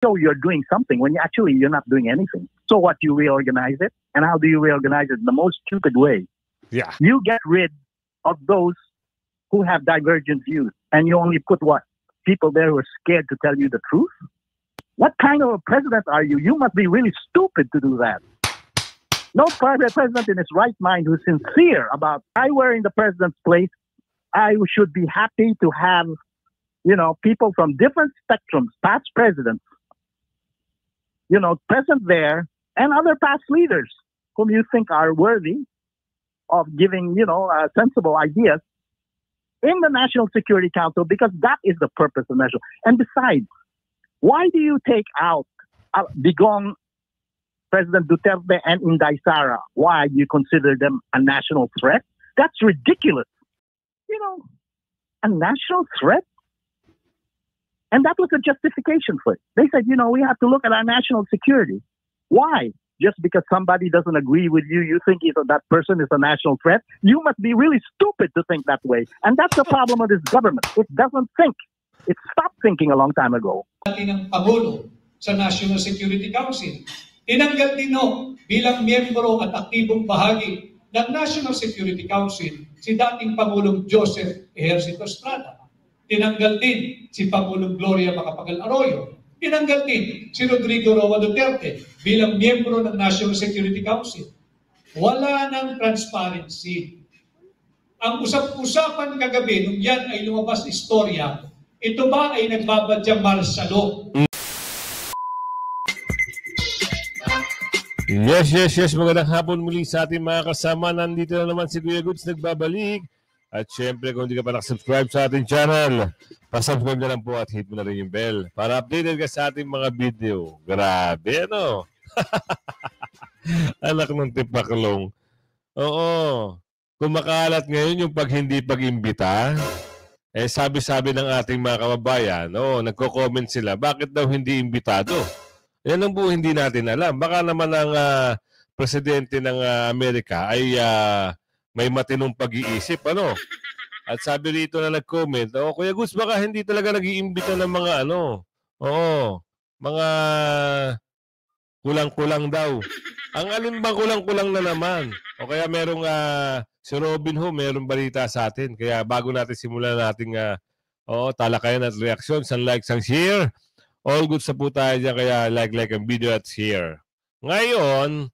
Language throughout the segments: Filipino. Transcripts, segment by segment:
show you're doing something when you're not doing anything. So what, you reorganize it? And how do you reorganize it? The most stupid way. Yeah. You get rid of those who have divergent views, and you only put what? People there who are scared to tell you the truth? What kind of a president are you? You must be really stupid to do that. No private president in his right mind who's sincere about, I were in the president's place, I should be happy to have, people from different spectrums, past presidents, present there, and other past leaders whom you think are worthy of giving, sensible ideas in the National Security Council, because that is the purpose of national. And besides, why do you take out Digong, President Duterte, and Inday Sara? Why do you consider them a national threat? That's ridiculous. A national threat? And that was a justification for it. They said, we have to look at our national security. Why? Just because somebody doesn't agree with you, you think that person is a national threat? You must be really stupid to think that way. And that's the problem of this government. It doesn't think. It stopped thinking a long time ago. Ng Pangulo sa National Security Council. Tinanggal din bilang miyembro at aktibong bahagi ng National Security Council si dating Pangulong Joseph Ejercito Estrada. Tinanggal din si Pangulong Gloria Macapagal Arroyo. Tinanggal din si Rodrigo Roa Duterte bilang miyembro ng National Security Council. Wala nang transparency. Ang usap-usapan kagabi nung yan ay lumabas istorya, ito ba ay nagbabadyang marsalo? Yes. Magandang hapon muli sa ating mga kasama. Nandito na naman si Kuya Goods nagbabalik. At syempre, kung hindi ka pa nakasubscribe sa ating channel, pasubscribe na lang po at hit mo na rin yung bell para updated ka sa ating mga video. Grabe, Anak ng tipaklong. Oo. Kumakalat ngayon yung hindi pag-imbita. Sabi-sabi ng ating mga kababayan, nagko-comment sila, bakit daw hindi imbitado? Yan ang po hindi natin alam. Baka naman ang presidente ng Amerika ay may matinong pag-iisip, At sabi rito na nag-comment, Kuya Gus, baka hindi talaga nag-iimbita ng mga mga kulang-kulang daw. Ang alin bang kulang-kulang na naman? O kaya merong si Robin Ho, merong balita sa atin. Kaya bago natin simulan nating talakayan at reaksyon, some like, some share. All good sa po tayo dyan, kaya like ang video at share. Ngayon,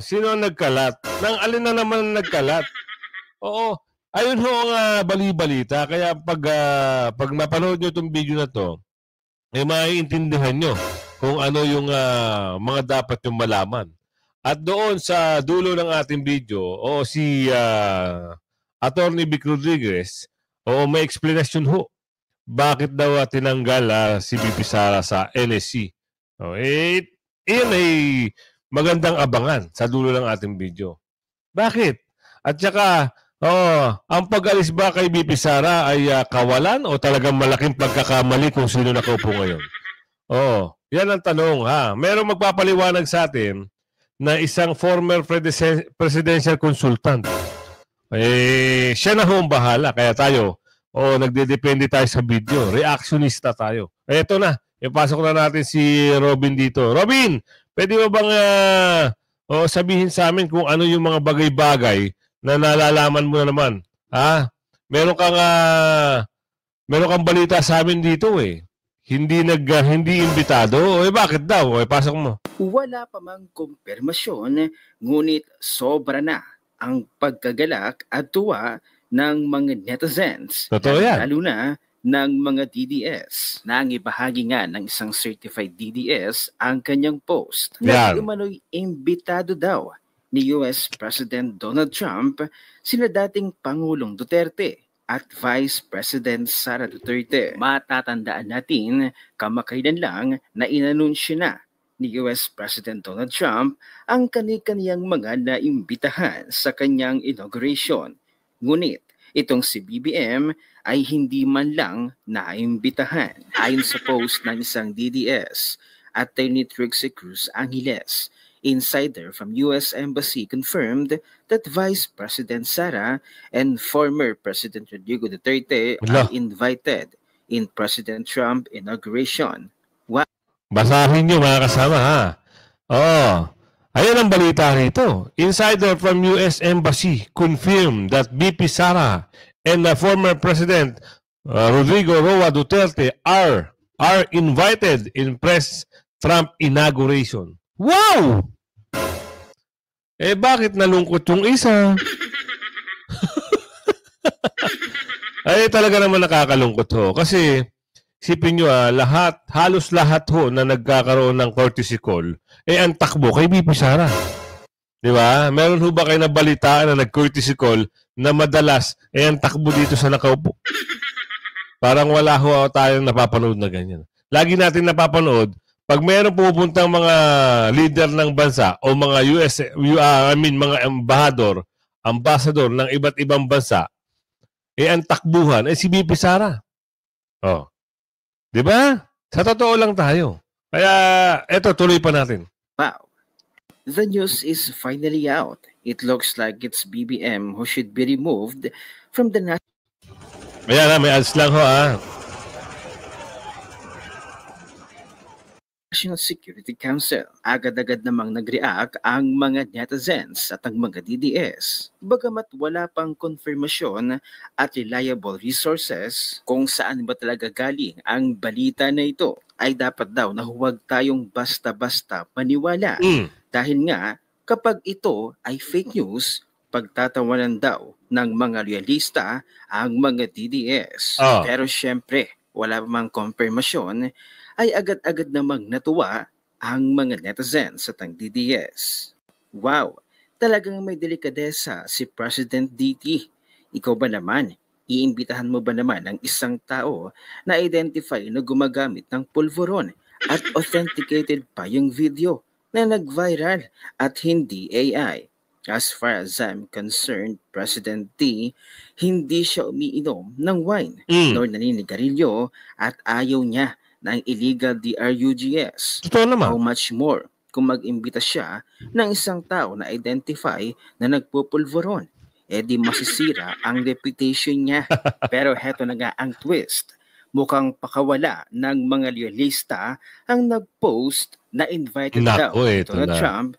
sino ang nagkalat? Nang alin na naman nagkalat? Ayun ho ang bali-balita. Kaya pag mapanood nyo itong video na to, maiintindihan nyo kung ano yung mga dapat yung malaman. At doon sa dulo ng ating video, si Attorney Vic Rodriguez, may explanation ho. Bakit daw tinanggal si BP Sara sa NSC? Iyan ay magandang abangan sa dulo ng ating video. Bakit? At saka, ang pag-alis ba kay BP Sara ay kawalan o talagang malaking pagkakamali kung sino nakaupo ngayon? Yan ang tanong, Merong magpapaliwanag sa atin na isang former presidential consultant. Siya na ho ang bahala. Kaya tayo, nagdedepende tayo sa video. Reactionista tayo. Eto na. Ipasok na natin si Robin dito. Robin, pwede mo bang sabihin sa amin kung ano yung mga bagay-bagay na nalalaman mo na naman? Meron kang balita sa amin dito Hindi imbitado. Bakit daw? Pasok mo. Wala pa mang kumpirmasyon, ngunit sobra na ang pagkagalak at tuwa ng mga netizens. Totoo yan. Lalo na ng mga DDS. Nangibahagi nga ng isang certified DDS ang kanyang post. Na umano'y imbitado daw ni US President Donald Trump sina dating Pangulong Duterte at Vice President Sara Duterte. Matatandaan natin, kamakailan lang na inanunsyo na ni US President Donald Trump ang kani-kaniyang mga naimbitahan sa kanyang inauguration. Ngunit itong si BBM ay hindi man lang naimbitahan. Ayon sa post ng isang DDS, Attorney Trixie Cruz Angeles, insider from U.S. Embassy confirmed that Vice President Sara and former President Rodrigo Duterte are invited in President Trump inauguration. Basahin nyo mga kasama ha. Oh, ayan ang balita rito. Insider from US Embassy confirmed that VP Sara and former President Rodrigo Roa Duterte are invited in press Trump inauguration. Wow! Bakit nalungkot yung isa? Ay, talaga naman nakakalungkot ho. Kasi, isipin nyo halos lahat ho na nagkakaroon ng courtesy call, ang takbo kay VP Sara. Di ba? Meron ho ba kayo na balitaan na nag-courtesy call na madalas, ang takbo dito sa nakaupo? Parang wala ho tayong napapanood na ganyan. Lagi natin napapanood, pag meron pupuntang mga leader ng bansa o mga mga ambassador ng iba't ibang bansa, ang takbuhan si VP Sara. Oh. 'Di ba? Sa totoo lang tayo. Kaya eto tuloy pa natin. Wow. The news is finally out. It looks like it's BBM who should be removed from the Ayan may ads lang ho National Security Council. Agad-agad namang nag-react ang mga netizens at ang mga DDS. Bagamat wala pang konfirmasyon at reliable resources kung saan ba talaga galing ang balita na ito, ay dapat daw na huwag tayong basta-basta maniwala. Dahil nga, kapag ito ay fake news, pagtatawanan daw ng mga realista ang mga DDS. Pero syempre, wala mang konfirmasyon, ay agad-agad namang natuwa ang mga netizens at ang DDS. Wow, talagang may delikadesa si President DT. Ikaw ba naman, iimbitahan mo ba naman ang isang tao na identify na gumagamit ng pulveron at authenticated pa yung video na nag-viral at hindi AI? As far as I'm concerned, President D, hindi siya umiinom ng wine nor naninigarilyo at ayaw niya ng illegal DRUGS. Totoo naman. How much more kung mag-imbita siya ng isang tao na identify na nagpupulveron, di masisira ang reputation niya. Pero heto na nga ang twist. Mukhang pakawala ng mga realista ang nag-post na invited daw ni Donald Trump.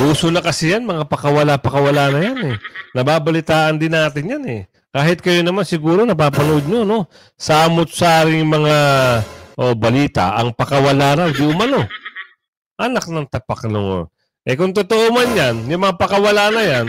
Uso na kasi yan, mga pakawala na yan Nababalitaan din natin yan Kahit kayo naman siguro napapanood nyo, no? Samot-saring mga balita, ang pakawala raw, di umano. Anak ng tapak no. Kung totoo man yan, yung mga pakawala na yan,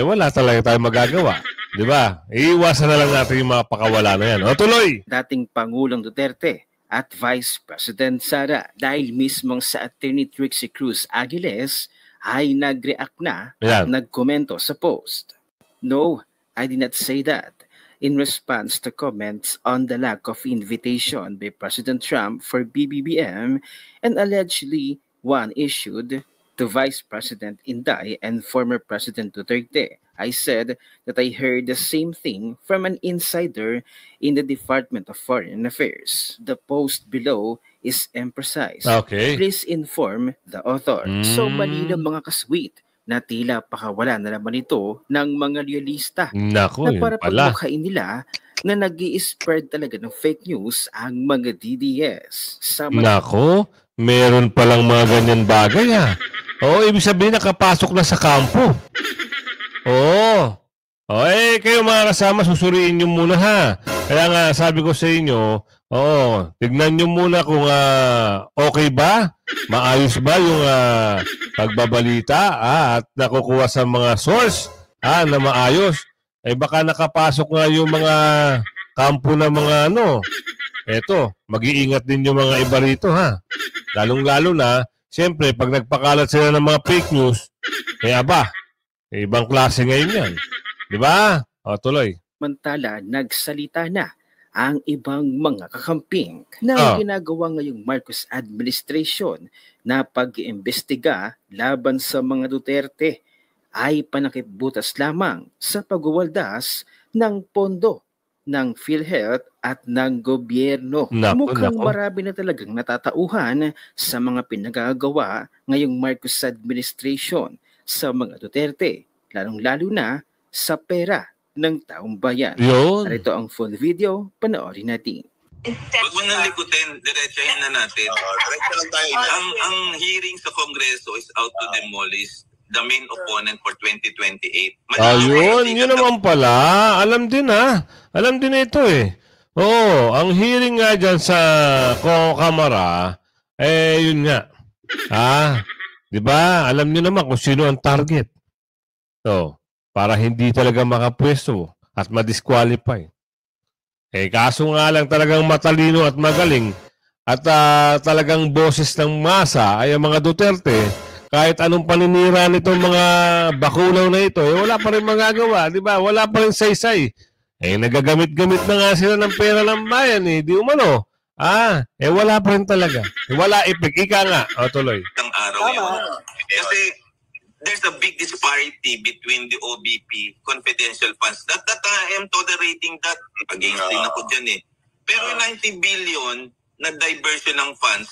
wala talaga tayong magagawa. Di ba? Iiwasan na lang natin yung mga pakawala na yan. O tuloy! Dating Pangulong Duterte at Vice President Sara, dahil mismong sa Attorney Trixie Cruz Aguiles, ay nag-react na at nagkomento sa post. No, I did not say that. In response to comments on the lack of invitation by President Trump for BBM and allegedly one issued to Vice President Inday and former President Duterte, I said that I heard the same thing from an insider in the Department of Foreign Affairs. The post below is imprecise. Okay. Please inform the author. So malinaw mga kasweet na tila pakawala na naman ito ng mga realista. Naku, na para pagmukhain nila na nag-i-spread talaga ng fake news ang mga DDS. Naku, meron palang mga ganyan bagay Oo, ibig sabihin nakapasok na sa kampo. Oo. Kayo mga kasama, susuriin nyo muna Kaya nga, sabi ko sa inyo, tignan nyo muna kung okay ba, maayos ba yung pagbabalita at nakukuha sa mga source na maayos. Baka nakapasok nga yung mga kampo na mga Eto, mag-iingat din yung mga iba rito Lalong-lalo na, siyempre, pag nagpakalat sila ng mga fake news, ibang klase ngayon yan. Di ba? Tuloy. Mantala, nagsalita na ang ibang mga kakamping na ginagawa ngayong Marcos administration na pag-iimbestiga laban sa mga Duterte ay panakipbutas lamang sa pagwawaldas ng pondo ng PhilHealth at ng gobyerno. Mukhang marami na talagang natatauhan sa mga pinagagawa ngayong Marcos administration sa mga Duterte, lalong-lalo na sa pera ng taong bayan. At ito ang full video, panoorin natin. Huwag mo nang likutin, diretsahin na natin. Diretso lang tayo. Ang hearing sa Kongreso is out to demolish the main opponent for 2028. Ayun, yun naman pala. Alam din Alam din ito eh. Oo, ang hearing nga dyan sa Kamara, yun nga. Di ba? Alam niyo naman kung sino ang target. So, para hindi talaga makapwesto at ma-disqualify. Kaso nga lang talagang matalino at magaling at talagang boses ng masa ay ang mga Duterte. Kahit anong paninira nitong mga bakulaw na ito, wala pa rin magagawa, di ba? Wala pa rin saysay. Nagagamit-gamit na nga sila ng pera ng bayan, di umano. Wala pa rin talaga. Wala ipik. Ika nga. Tuloy. Ang araw yun. Kasi there's a big disparity between the OBP confidential funds. That I am tolerating that. Against din ako dyan eh. Pero 90 billion na diversion ng funds,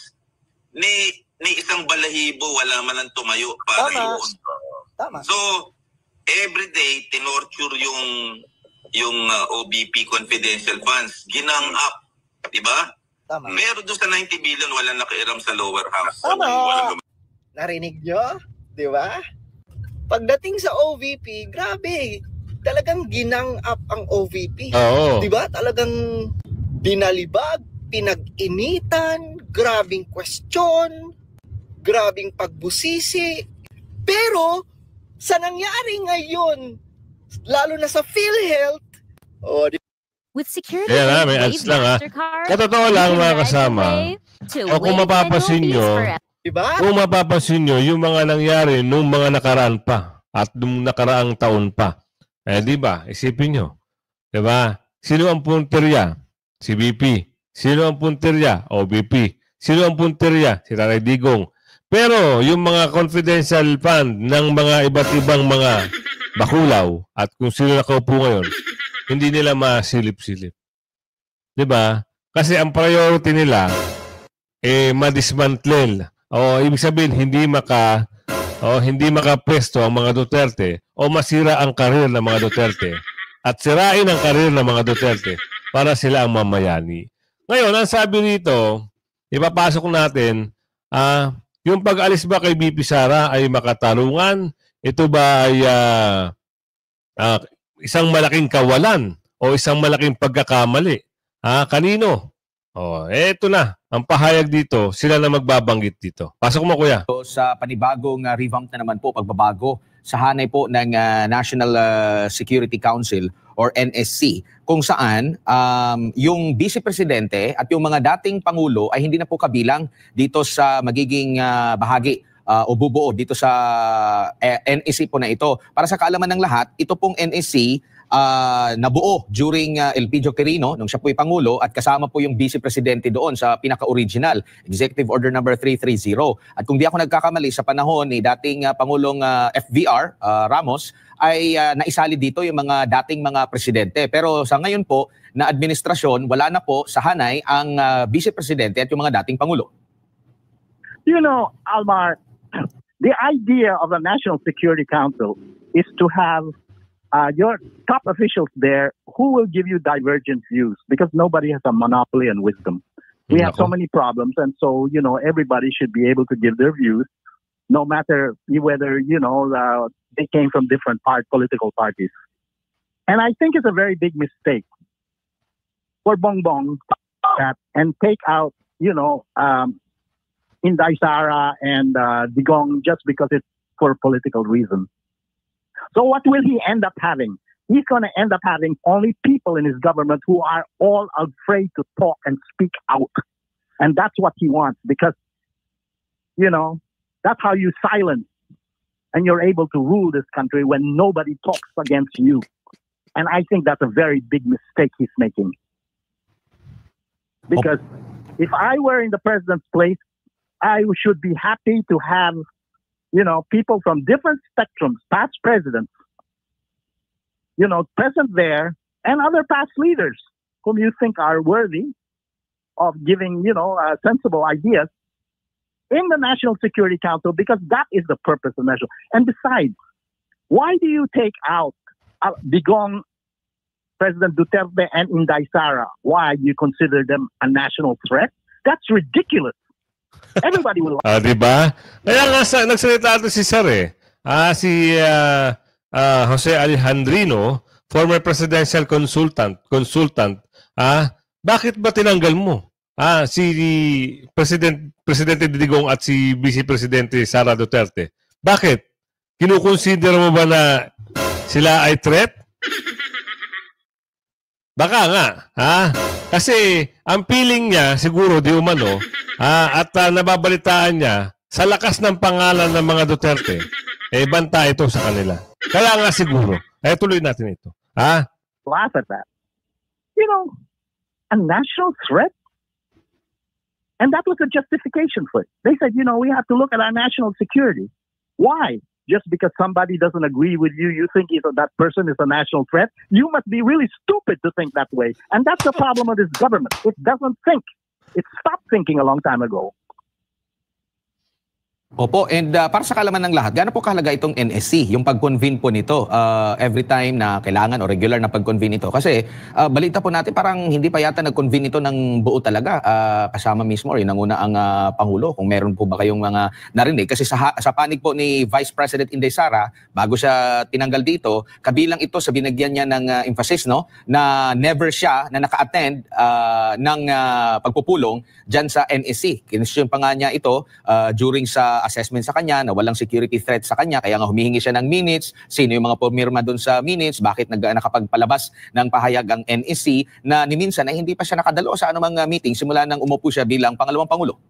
ni isang balahibo, wala man ang tumayo para yun. Tama. So, everyday, tinorture yung OBP confidential funds. Ginang up. Diba? Tama. Pero doon sa 90 billion, wala nakiaram sa lower house. Tama. Narinig nyo? Diba? Pagdating sa OVP, grabe. Talagang ginang up ang OVP. Oo. Diba? Talagang binalibag, pinag-initan, grabing question, grabing pagbusisi. Pero, sa nangyari ngayon, lalo na sa PhilHealth, with security may ads lang Katotoo lang mga kasama. Kung mapapasin nyo, diba? Kung mapapansin nyo, yung mga nangyari nung mga nakaraan pa at nung nakaraang taon pa. Di ba? Isipin nyo. Di ba? Sino ang punterya? Si BP. Sino ang punterya? OBP. Sino ang punterya? Si Tatay Digong. Pero yung mga confidential fund ng mga iba't ibang mga bakulaw at kung sino nakaupo ngayon, hindi nila masilip-silip. Di ba? Kasi ang priority nila, madismantle. Ibig sabihin, hindi makapwesto ang mga Duterte o masira ang karir ng mga Duterte at sirain ang karir ng mga Duterte para sila ang mamayani. Ngayon, ang sabi rito, ipapasok natin, yung pag-alis ba kay BP Sara ay makatarungan? Ito ba ay isang malaking kawalan o isang malaking pagkakamali? Kanino? Eto na. Ang pahayag dito, sila na magbabanggit dito. Pasok mo, kuya. Sa panibagong revamp na naman po, pagbabago sa hanay po ng National Security Council or NSC, kung saan yung Vice Presidente at yung mga dating Pangulo ay hindi na po kabilang dito sa magiging bahagi o bubuo dito sa NSC po na ito. Para sa kaalaman ng lahat, ito pong NSC nabuo during Elpidio Quirino nung siya po'y Pangulo at kasama po yung Vice Presidente doon sa pinaka-original Executive Order number 330. At kung di ako nagkakamali, sa panahon ni dating Pangulong FVR Ramos ay naisali dito yung mga dating mga presidente. Pero sa ngayon po na administrasyon, wala na po sa hanay ang Vice Presidente at yung mga dating Pangulo. You know, Almar, the idea of the National Security Council is to have your top officials there who will give you divergent views because nobody has a monopoly on wisdom. We have so many problems, and so, everybody should be able to give their views, no matter whether, they came from different political parties. And I think it's a very big mistake for Bongbong and take out, Inday Sara and Digong just because it's for political reasons. So what will he end up having? He's going to end up having only people in his government who are all afraid to talk and speak out. And that's what he wants because, that's how you silence and you're able to rule this country when nobody talks against you. And I think that's a very big mistake he's making. Because if I were in the president's place, I should be happy to have people from different spectrums, past presidents, present there, and other past leaders whom you think are worthy of giving, sensible ideas in the National Security Council, because that is the purpose of national. And besides, why do you take out Digong President Duterte and Inday Sara, why you consider them a national threat? That's ridiculous. Everybody will... Diba? Kaya nga nagsalita ito si Sir si Jose Alejandrino, former presidential consultant, bakit ba tinanggal mo? Si Presidente Digong at si Vice Presidente Sara Duterte. Bakit? Kinukonsider mo ba na sila ay threat? Baka nga, Kasi ang feeling niya, siguro di umano, at nababalitaan niya, sa lakas ng pangalan ng mga Duterte, banta ito sa kanila. Kaya nga siguro. Tuloy natin ito. Laugh at that. You know, a national threat? And that was a justification for it. They said, we have to look at our national security. Why? Just because somebody doesn't agree with you, you think that person is a national threat? You must be really stupid to think that way. And that's the problem of this government. It doesn't think. It stopped thinking a long time ago. Opo, and para sa kalaman ng lahat, gaano po kahalaga itong NSC, yung pag-convene po nito every time na kailangan o regular na pag-convene ito? Kasi balita po natin parang hindi pa yata nag-convene ito ng buo talaga kasama mismo rin nanguna ang Pangulo. Kung meron po ba kayong mga narinig? Kasi sa panig po ni Vice President Inday Sara, bago siya tinanggal dito, kabilang ito sa binigyan niya ng emphasis na never siya na naka-attend ng pagpupulong dyan sa NSC. Kinisyon pa nga niya ito during sa assessment sa kanya na walang security threat sa kanya, kaya nga humihingi siya ng minutes, sino yung mga pumirma doon sa minutes, bakit nakapagpalabas ng pahayag ang NSC na ni minsan ay hindi pa siya nakadalo sa anumang meeting simula nang umupo siya bilang pangalawang Pangulo.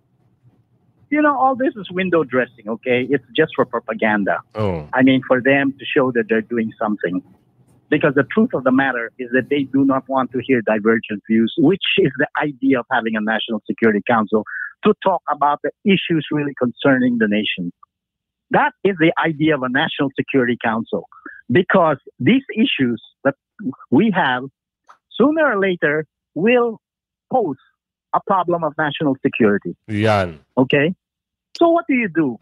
All this is window dressing, okay? It's just for propaganda. Oh. I mean, for them to show that they're doing something. Because the truth of the matter is that they do not want to hear divergent views, which is the idea of having a National Security Council, to talk about the issues really concerning the nation. That is the idea of a National Security Council. Because these issues that we have, sooner or later, will pose a problem of national security. Yan. Okay? So what do?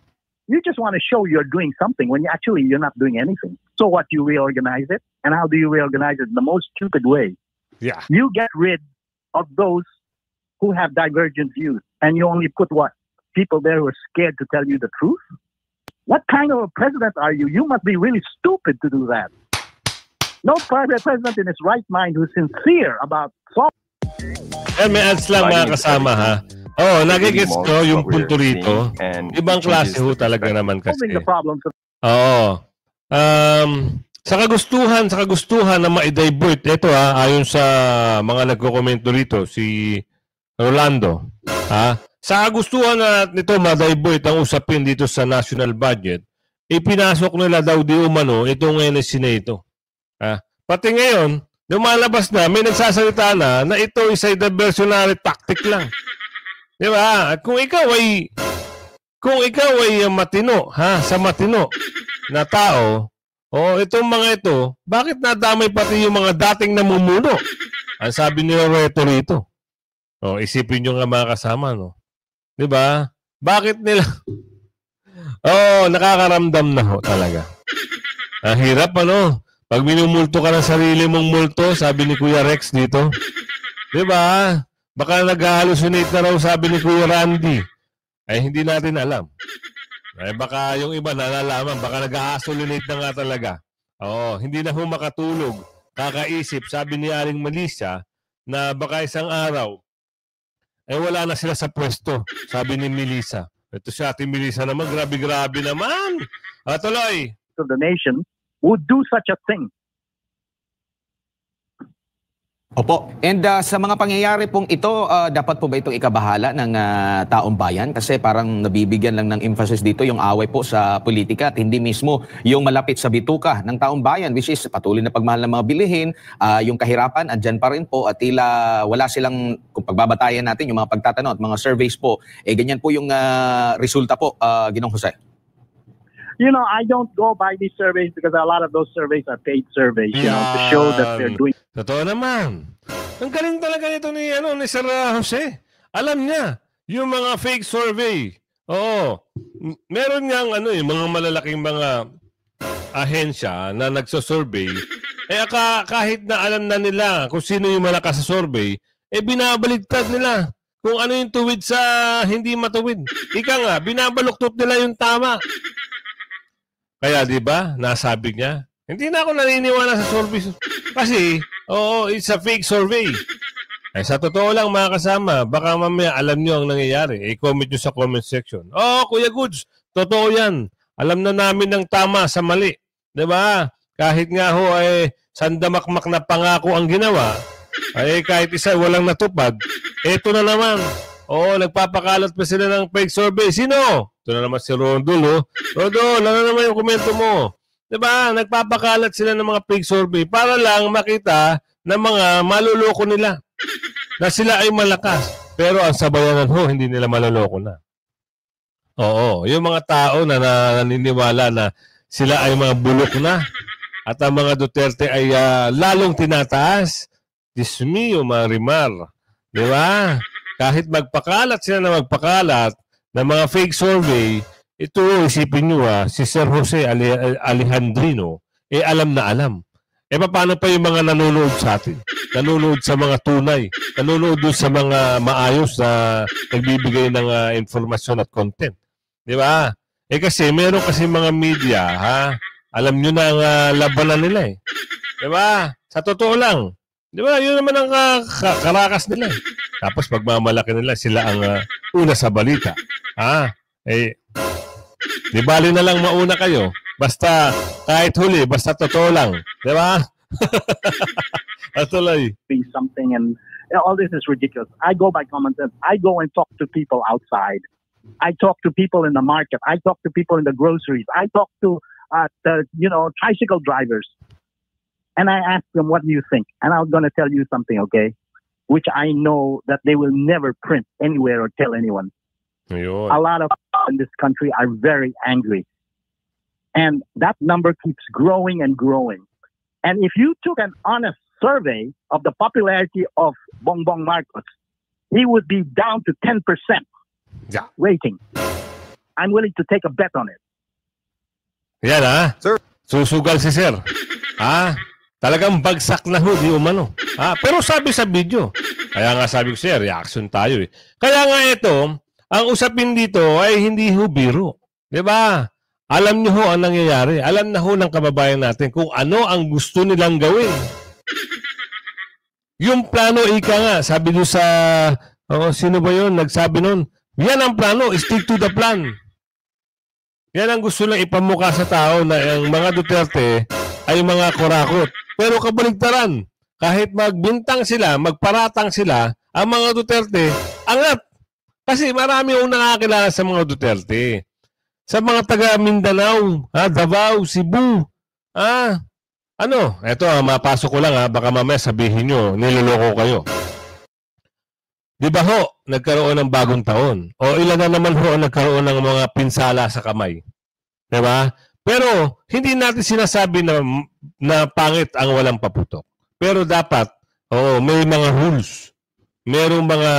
You just want to show you're doing something when you're not doing anything. So what, you reorganize it? And how do you reorganize it? The most stupid way. Yeah. You get rid of those who have divergent views. And you only put what? People there who are scared to tell you the truth? What kind of a president are you? You must be really stupid to do that. No president in his right mind who's sincere about solving. May ads lang mga kasama nagigets ko yung punto rito. Ibang klase ho talaga naman kasi. Sa kagustuhan na ma-divert, ito ayon sa mga nagko-komento rito, si Rolando. Sa kagustuhan na nito ma-divert ang usapin dito sa national budget, ipinasok nila daw di umano itong NSC na ito. Pati ngayon, lumalabas na, may nagsasalita na ito ay diversionary tactic lang. Di ba? At kung ikaw ay matino, sa matino na tao, itong mga ito, bakit nadamay pati yung mga dating namumuno? Ang sabi ni Loreto rito. Isipin nyo nga mga kasama, no? Di ba? Bakit nila? Nakakaramdam na ho talaga. Ang hirap, Pag minumulto ka ng sarili mong multo, sabi ni Kuya Rex dito. Di ba? Baka nag-hallucinate na raw, sabi ni Kuya Randy. Ay, hindi natin alam. Ay, baka yung iba nalalaman, baka nag-hallucinate na nga talaga. Hindi na ho makatulog. Kakaisip, sabi ni Aling Melissa, na baka isang araw, wala na sila sa pwesto, sabi ni Melissa. Ito si Ate Melissa naman, grabe-grabe naman. Tuloy. To the nation would do such a thing. Opo. And sa mga pangyayari pong ito, dapat po ba itong ikabahala ng taong bayan? Kasi parang nabibigyan lang ng emphasis dito yung away po sa politika at hindi mismo yung malapit sa bituka ng taong bayan, which is patuloy na pagmahal ng mga bilihin, yung kahirapan, andyan pa rin po at tila wala silang, kung pagbabatayan natin yung mga pagtatanong at mga surveys po, ganyan po yung resulta po, Ginong Jose. I don't go by these surveys because a lot of those surveys are paid surveys, to show that they're doing. Totoo naman. Ang galing talaga nito ni Sir Jose. Alam niya, yung mga fake survey. Meron niyang mga malalaking mga ahensya na nagso-survey Kahit na alam na nila kung sino yung malakas sa survey, binabaligtad nila kung ano yung tuwid sa hindi matuwid. Ika nga, binabaluktot nila yung tama. Kaya di ba, nasabi niya, hindi na ako naniniwala sa survey. Kasi, it's a fake survey. Sa totoo lang mga kasama, baka mamaya alam nyo ang nangyayari. I-comment nyo sa comment section. Kuya Goods, totoo yan. Alam na namin ang tama sa mali. Diba? Kahit nga ho sandamakmak na pangako ang ginawa, kahit isa walang natupad, eto na naman. Nagpapakalat pa sila ng fake survey. Sino? Ito na naman si Rondol. Rondol, ano naman yung komento mo? Diba? Nagpapakalat sila ng mga fake survey para lang makita ng mga maluloko nila na sila ay malakas. Pero ang sabayanan ho, hindi nila maluloko na. Yung mga tao na naniniwala na sila ay mga bulok na at ang mga Duterte ay lalong tinataas. Diyos mio, Marimar. Di ba? Kahit magpakalat sila na magpakalat ng mga fake survey, ito, isipin nyo si Sir Jose Alejandrino, alam na alam. Paano pa yung mga nanonood sa atin? Nanonood sa mga tunay. Nanonood doon sa mga maayos na nagbibigay ng informasyon at content. Di ba? Kasi meron kasi mga media, alam nyo na ang labanan nila Di ba? Sa totoo lang. Di ba? Yun naman ang karakas nila Tapos pagmamalaki nila, sila ang una sa balita. Di bali na lang mauna kayo. Basta kahit huli, basta totoo lang. Di ba? Atuloy. Something and all this is ridiculous. I go by common sense. I go and talk to people outside. I talk to people in the market. I talk to people in the groceries. I talk to tricycle drivers. And I ask them, what do you think? And I'm going to tell you something, okay? Which I know that they will never print anywhere or tell anyone. Ayun. A lot of people in this country are very angry. And that number keeps growing and growing. And if you took an honest survey of the popularity of Bongbong Marcos, he would be down to 10% rating. I'm willing to take a bet on it. Yan Sir. Susugal si Sir. Talagang bagsak na ho, di umano. Pero sabi sa video, kaya nga sabi ko Sir, reaction tayo Kaya nga ito, ang usapin dito ay hindi ho biro. Diba? Alam niyo ho ang nangyayari. Alam na ho ng kababayan natin kung ano ang gusto nilang gawin. Yung plano, ika nga, sabi nyo sa, sino ba yun? Nagsabi nun, yan ang plano, stick to the plan. Yan ang gusto lang ipamukha sa tao na ang mga Duterte ay mga kurakot. Pero kabaligtaran, kahit magbintang sila, magparatang sila, ang mga Duterte, angat. Kasi marami yung nakakilala sa mga Duterte. Sa mga taga Mindanao, Davao, Cebu. Eto, mapasok ko lang baka mamaya sabihin nyo, niloloko kayo. Di ba ho, nagkaroon ng bagong taon? O ilan na naman ho nagkaroon ng mga pinsala sa kamay? Di ba? Pero hindi natin sinasabi na pangit ang walang paputok. Pero dapat, may mga rules. Merong mga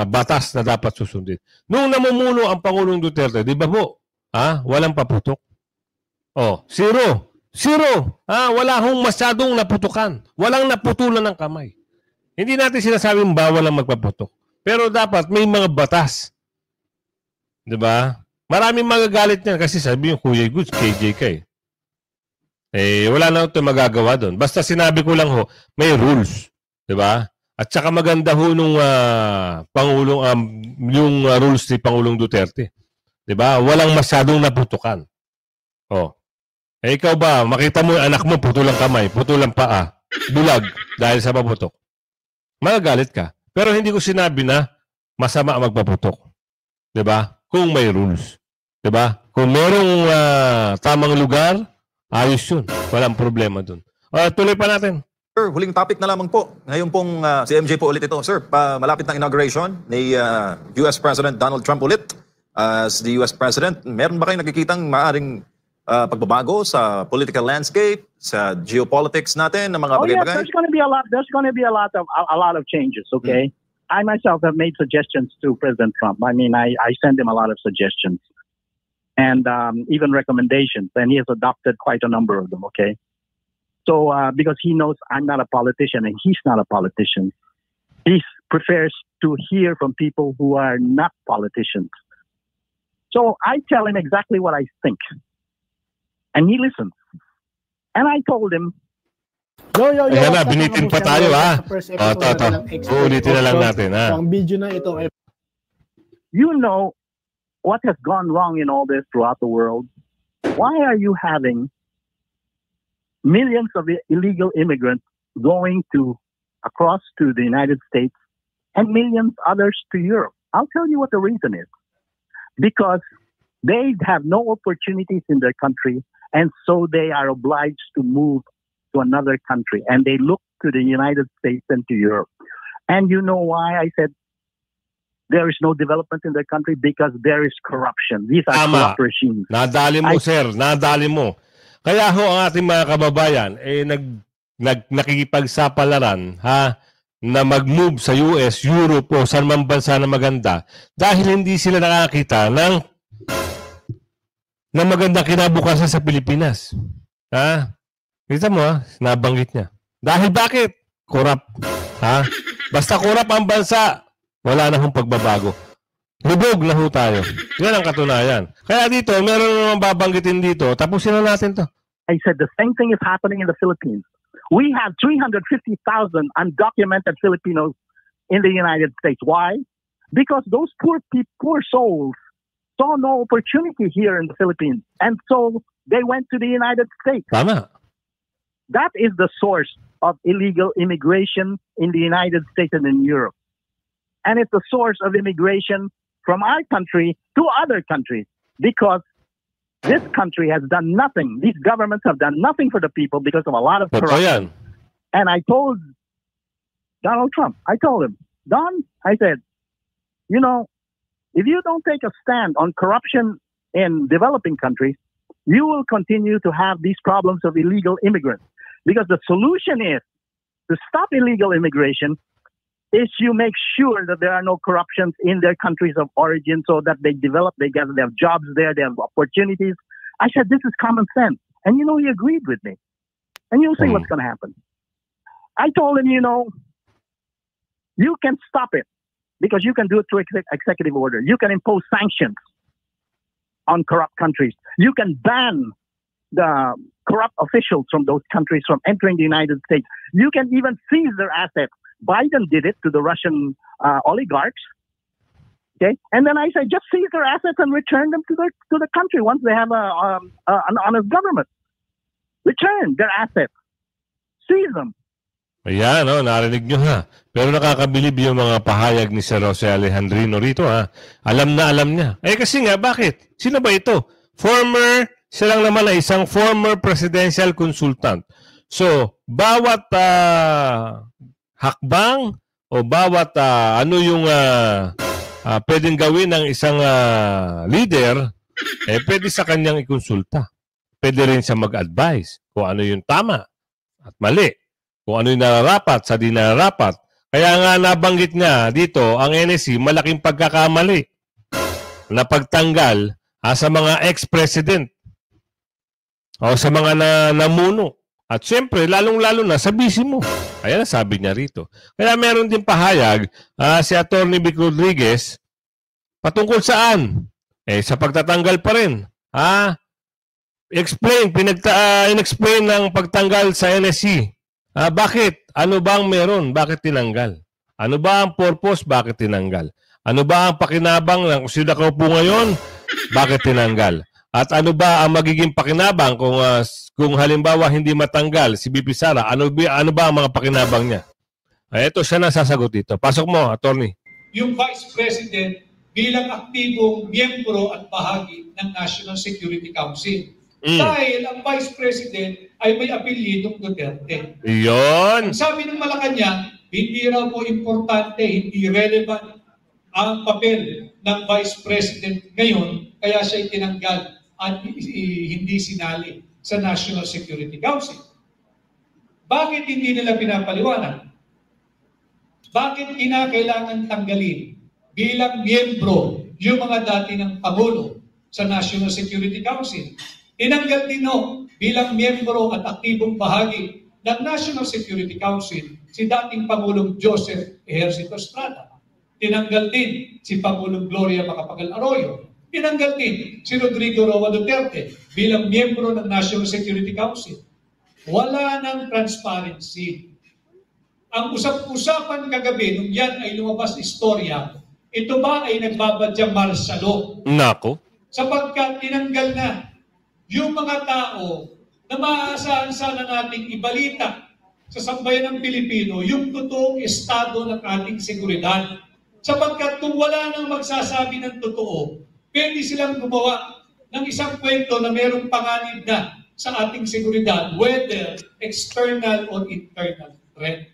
batas na dapat susundin. Nung namumuno ang Pangulong Duterte, di ba po? Walang paputok. Zero. Wala hong masyadong naputukan. Walang naputulan ng kamay. Hindi natin sinasabing bawal ang magpaputok. Pero dapat may mga batas. Di ba? Maraming magagalit niyan kasi sabi yung Kuya Goods, KJ ka wala na ito magagawa doon. Basta sinabi ko lang ho, may rules. Di ba? At saka maganda ho nung Pangulong, yung rules ni Pangulong Duterte. Di ba? Walang masyadong naputukan. Ikaw ba, makita mo yung anak mo, putulang kamay, putulang paa, bulag dahil sa paputok. Magagalit ka. Pero hindi ko sinabi na masama ang magpaputok. Di ba? Kung may rules. Di ba? Kung merong tamang lugar, ayos yun. Walang problema dun. Tuloy pa natin. Sir, huling topic na lamang po. Ngayon pong si MJ po ulit ito. Sir, malapit ng inauguration ni US President Donald Trump ulit as the US President. Meron ba kayong nakikitang maaring pagbabago sa political landscape, sa geopolitics natin, ng mga bagay-bagay? There's going to be a lot. There's going to be a lot of changes. Okay, I myself have made suggestions to President Trump. I mean, I send him a lot of suggestions and even recommendations, and he has adopted quite a number of them. Okay, So because he knows I'm not a politician and he's not a politician, he prefers to hear from people who are not politicians. So I tell him exactly what I think. And he listens. And I told him, Ayan na, binitin pa tayo ha. Uulitin na lang natin ha. Ang video na ito ay... You know what has gone wrong in all this throughout the world? Why are you having millions of illegal immigrants going across to the United States and millions others to Europe? I'll tell you what the reason is. Because they have no opportunities in their country, and so they are obliged to move to another country, and they look to the United States and to Europe. And you know why I said there is no development in their country? Because there is corruption. These are corrupt regimes. Nadali mo, sir. Nadali mo. Kaya ho ang ating mga kababayan nakikipagsapalaran na mag-move sa US, Europe o saan man bansa na maganda dahil hindi sila nakakita ng magandang kinabukasan sa Pilipinas. Kita mo nabanggit niya. Dahil bakit? Corrupt. Basta corrupt ang bansa, wala na hong pagbabago. Hubog na ho tayo. Yan ang katunayan. Kaya dito, meron naman babanggitin dito. Tapusin na natin to. I said the same thing is happening in the Philippines. We have 350,000 undocumented Filipinos in the United States. Why? Because those poor souls saw no opportunity here in the Philippines. And so they went to the United States. Tama. That is the source of illegal immigration in the United States and in Europe. And it's the source of immigration from our country to other countries because this country has done nothing. These governments have done nothing for the people because of a lot of corruption. And I told Donald Trump, I told him, Don, I said, you know, if you don't take a stand on corruption in developing countries, you will continue to have these problems of illegal immigrants. Because the solution is to stop illegal immigration is you make sure that there are no corruptions in their countries of origin so that they develop, they have jobs there, they have opportunities. I said, this is common sense. And, you know, he agreed with me. And you'll see what's going to happen. I told him, you know, you can stop it because you can do it through executive order. You can impose sanctions on corrupt countries. You can ban the corrupt officials from those countries from entering the United States. You can even seize their assets. Biden did it to the Russian oligarchs. Okay, and then I said, just seize their assets and return them to the country once they have an honest government. Return their assets, seize them. Ayan, narinig nyo ha. Pero nakakabilib yung mga pahayag ni Sir Jose Alejandrino rito ha. Alam niya. Kasi nga, bakit? Sino ba ito? Siya lang naman ay isang former presidential consultant. So, bawat hakbang o bawat ano yung pwedeng gawin ng isang leader, pwede sa kanyang ikonsulta. Pwede rin siya mag-advise kung ano yung tama at mali. Kung ano yung nararapat sa di nararapat. Kaya nga nabanggit niya dito, ang NSC, malaking pagkakamali na pagtanggal sa mga ex-president o sa mga namuno. At siyempre, lalong-lalo na sa busy mo. Ayan, sabi niya rito. Kaya meron din pahayag si Atty. Vic Rodriguez patungkol saan? Sa pagtatanggal pa rin. In-explain ng pagtanggal sa NSC. Bakit? Ano ba ang meron? Bakit tinanggal? Ano ba ang purpose? Bakit tinanggal? Ano ba ang pakinabang ng kung sino ka po ngayon? Bakit tinanggal? At ano ba ang magiging pakinabang kung halimbawa hindi matanggal si BP Sara? Ano ba ang mga pakinabang niya? Ito siya na sasagot dito. Pasok mo, attorney. Yung Vice President bilang aktibong miyembro at bahagi ng National Security Council. Dahil ang Vice President ay may apelyidong Duterte. Iyon. Sabi ng Malacanang, hindi raw po importante, hindi relevant ang papel ng Vice President ngayon, kaya siya itinanggal at hindi sinali sa National Security Council. Bakit hindi nila pinapaliwanag? Bakit kinakailangan tanggalin bilang miyembro yung mga dati ng Pangulo sa National Security Council? Tinanggal din bilang miyembro at aktibong bahagi ng National Security Council si dating Pangulong Joseph Ejercito Estrada. Tinanggal din si Pangulong Gloria Macapagal Arroyo. Tinanggal din si Rodrigo Roa Duterte bilang miyembro ng National Security Council. Wala ng transparency. Ang usap-usapan kagabi nung yan ay lumabas istorya, ito ba ay nagbabadyang martial Nako. sapagkat tinanggal na yung mga tao na maaasahan sana nating ibalita sa sambayan ng Pilipino yung totoong estado ng ating seguridad. Sapagkat kung wala nang magsasabi ng totoo, pwede silang gumawa ng isang kwento na mayroong panganib na sa ating seguridad, whether external or internal threat.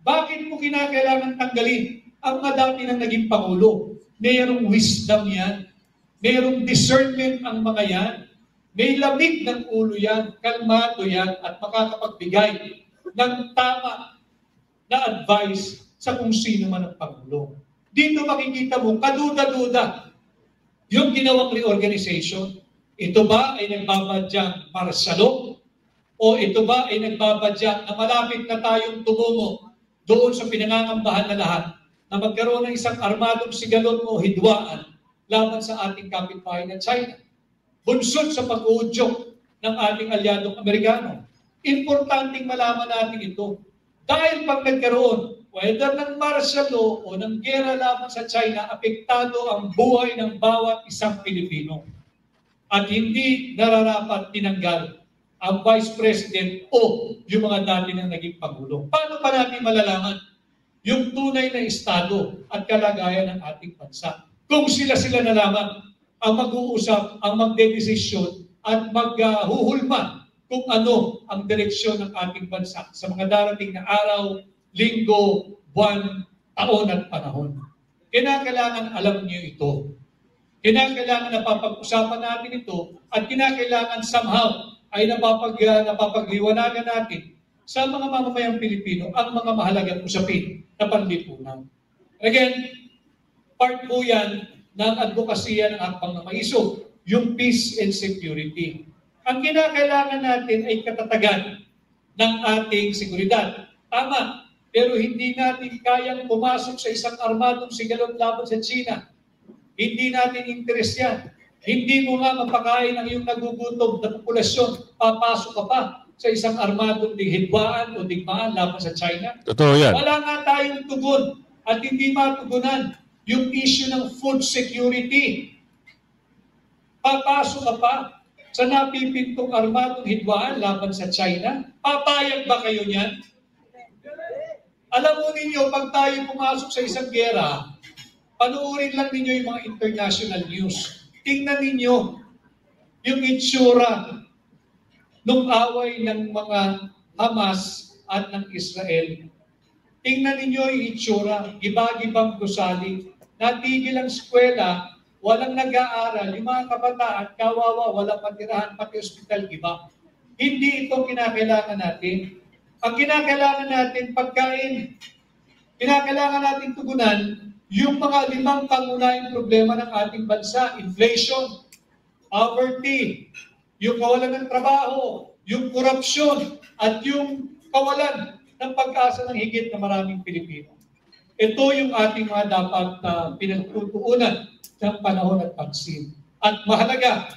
Bakit mo kinakailangan tanggalin ang mga dati ng naging Pangulo? Mayroong wisdom yan. Mayroong discernment ang mga yan. May lamig ng ulo yan, kalmado yan, at makakapagbigay ng tama na advice sa kung sino man ang Pangulo. Dito makikita mo, kaduda-duda, yung ginawang reorganization, ito ba ay nagbabadyang martial o ito ba ay nagbabadyang na malapit na tayong tumungo doon sa pinangangambahan na lahat na magkaroon ng isang armadong sigalot o hidwaan laban sa ating kapitbahay na China. Bunsod sa pag-uudyok ng ating alyadong Amerikano. Importanteng malaman natin ito. Dahil pag nagkaroon, whether ng martial law o ng gera laban sa China, apektado ang buhay ng bawat isang Pilipino. At hindi nararapat tinanggal ang Vice President o yung mga dati ng naging Pangulo. Paano pa natin malalaman yung tunay na estado at kalagayan ng ating bansa? Kung sila-sila na lamang ang mag-uusap, ang magdedesisyon at maghuhulma kung ano ang direksyon ng ating bansa sa mga darating na araw, linggo, buwan, taon at panahon. Kinakailangan alam niyo ito. Kinakailangan na papag-usapan natin ito at kinakailangan somehow ay napapagliwanagan natin sa mga mamamayang Pilipino ang mga mahalagang usapin na panlipunan. Again, part po yan ng advokasya ng hakbang na maiso, yung peace and security. Ang kinakailangan natin ay katatagan ng ating seguridad. Tama, pero hindi natin kayang pumasok sa isang armadong sigalot laban sa China. Hindi natin interes yan. Hindi mo nga mapakain ang iyong nagugutom na populasyon, papasok ka pa sa isang armadong hidwaan o digmaan laban sa China. Totoo yan. Wala nga tayong tugon at hindi matugunan yung issue ng food security. Papasok ka pa sa napipintong armadong hidwaan laban sa China? Papayag ba kayo niyan? Alam mo ninyo, pag tayo pumasok sa isang gera, panoorin lang ninyo yung mga international news. Tingnan ninyo yung itsura ng away ng mga Hamas at ng Israel. Tingnan ninyo yung itsura, iba-ibang gusali. Natigil ang eskwela, walang nag-aaral, yung mga kabataan, kawawa, walang matirahan, pati ospital, iba. Hindi ito kinakailangan natin. Ang kinakailangan natin, pagkain. Kinakailangan natin tugunan yung mga 5 pangunahing problema ng ating bansa. Inflation, poverty, yung kawalan ng trabaho, yung korupsyon, at yung kawalan ng pag-asa ng higit na maraming Pilipino. Ito yung ating mga dapat pinagtutuunan ng panahon at pansin. At mahalaga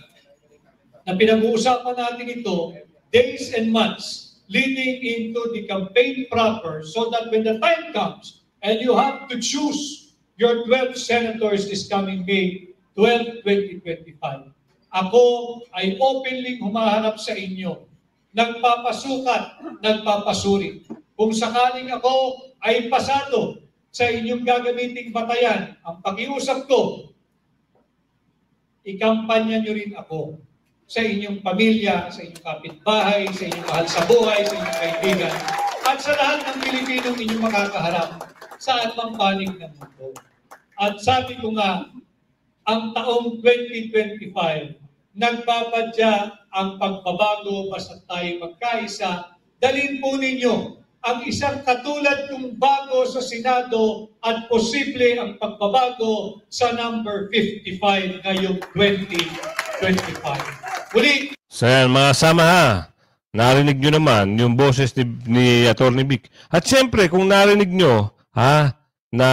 na pinag-uusapan natin ito days and months leading into the campaign proper so that when the time comes and you have to choose your 12 senators this coming May 12, 2025, ako ay openly humaharap sa inyo, nagpapasukat, nagpapasuri. Kung sakaling ako ay pasado sa inyong gagamiting batayan, ang pakiusap ko, ikampanya nyo rin ako sa inyong pamilya, sa inyong kapitbahay, sa inyong mahal sa buhay, sa inyong kaibigan, at sa lahat ng Pilipinong inyong makakaharap sa anumang panig ng mundo. At sabi ko nga, ang taong 2025, nagbabadya ang pagbabago basta tayo magkaisa. Dalhin po ninyo ang isang katulad kong bago sa Senado at posible ang pagbabago sa number 55 ngayong 2025. Muli. So yan, mga sama ha. narinig nyo naman yung boses ni Atty. Vic. At siyempre, kung narinig nyo, na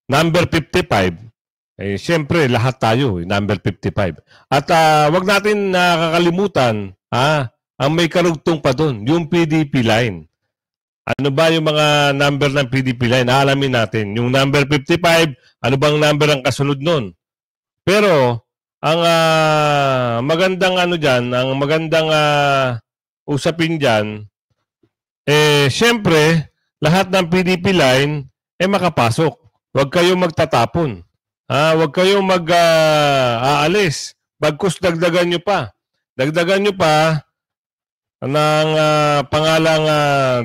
number 55, siyempre, lahat tayo, number 55. At wag natin nakakalimutan, ang may karugtong pa doon, yung PDP line. Ano ba yung mga number ng PDP line? Alamin natin. Yung number 55, ano bang number ang kasunod nun? Pero, ang magandang dyan, ang magandang usapin dyan, siyempre, lahat ng PDP line, makapasok. Huwag kayong magtatapon. Huwag kayong mag-aalis. Bagkus dagdagan nyo pa. Dagdagan nyo pa ng pangalang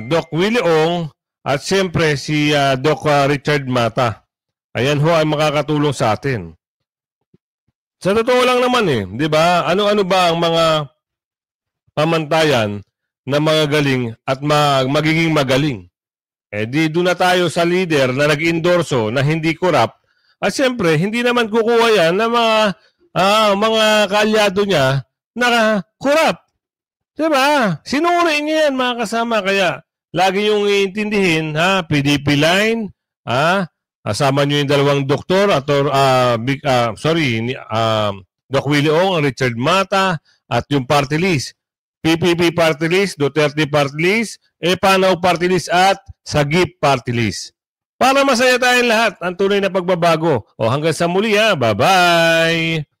Doc Willie Ong at siyempre si Doc Richard Mata. Ayan ho ay makakatulong sa atin. Sa totoo lang naman di ba? Ano-ano ba ang mga pamantayan na magagaling at magiging magaling? Di doon na tayo sa leader na nag-endorso na hindi corrupt. At siyempre, hindi naman kukuha yan ng mga kaalyado niya na corrupt. Diba? Sinuri niya yan, mga kasama. Kaya, lagi yung iintindihin, PDP line, kasama nyo yung dalawang doktor, Doc Willie Ong, Richard Mata, at yung party list. PPP party list, Duterte party list, Panaw party list, at Sagip party list. Para masaya tayong lahat, ang tunay na pagbabago. Hanggang sa muli, bye-bye!